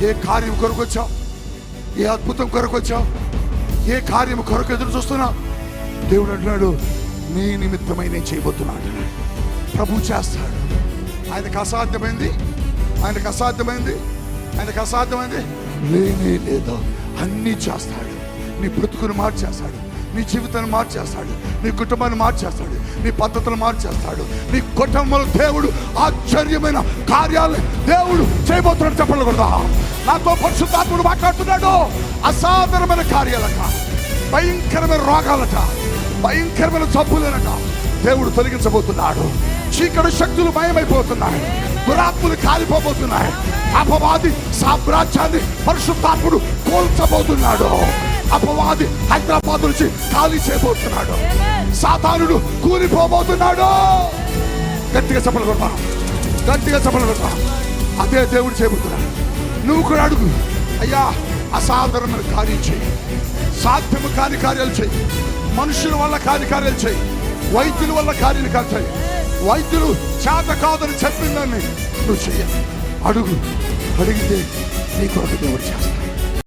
ఏ కార్యం కొరకు వచ్చావు? ఏ అద్భుతం కొరకు వచ్చావు? ఏ కార్యం కొరకు ఎదురు చూస్తున్నావు? దేవుడు అంటున్నాడు, నీ నిమిత్తమై నేను చేయబోతున్నాడు. ప్రభు చేస్తాడు. ఆయనకు అసాధ్యమైంది, ఆయనకు అసాధ్యమైంది, ఆయనకు అసాధ్యమైంది లేనే లేదు. అన్నీ చేస్తాడు. నీ బ్రతుకును మార్చేస్తాడు, నీ జీవితాన్ని మార్చేస్తాడు, నీ కుటుంబాన్ని మార్చేస్తాడు, నీ పద్ధతులు మార్చేస్తాడు. నీ కుటుంబంలో దేవుడు ఆశ్చర్యమైన కార్యాలు దేవుడు చేయబోతున్నాడు. చెప్పలు కూడా నాతో పరిశుద్ధాత్ముడు మాట్లాడుతున్నాడు. అసాధారణమైన కార్యాలట, భయంకరమైన రోగాలట, భయంకరమైన జబ్బులేనట దేవుడు తొలగించబోతున్నాడు. చీకటి శక్తులు భయమైపోతున్నాయి, దురాత్ములు కాలిపోబోతున్నాయి. అపవాది సామ్రాజ్యాన్ని పరిశుద్ధాత్ముడు కోల్చబోతున్నాడు. అపవాది హైదరాబాద్ నుంచి ఖాళీ చేయబోతున్నాడు. సాతానుడు కూలిపోబోతున్నాడు. గట్టిగా చెప్పలు కొడతా, గట్టిగా చెప్పలు కొడతా. అదే దేవుడు చేయబోతున్నాడు. నువ్వు కూడా అడుగు, అయ్యా అసాధారణమైన కార్యం చేయి, సాధ్యము కాని కార్యాలు చేయి, మనుషుల వల్ల కాని కార్యాలు చేయి, వైద్యుల వల్ల కార్యాలు చేయి. వైద్యులు చేత కాదని చెప్పిందని నువ్వు చెయ్యాలి. అడుగు, అడిగితే నీ కొరకు దేవుడు చేస్తాడు.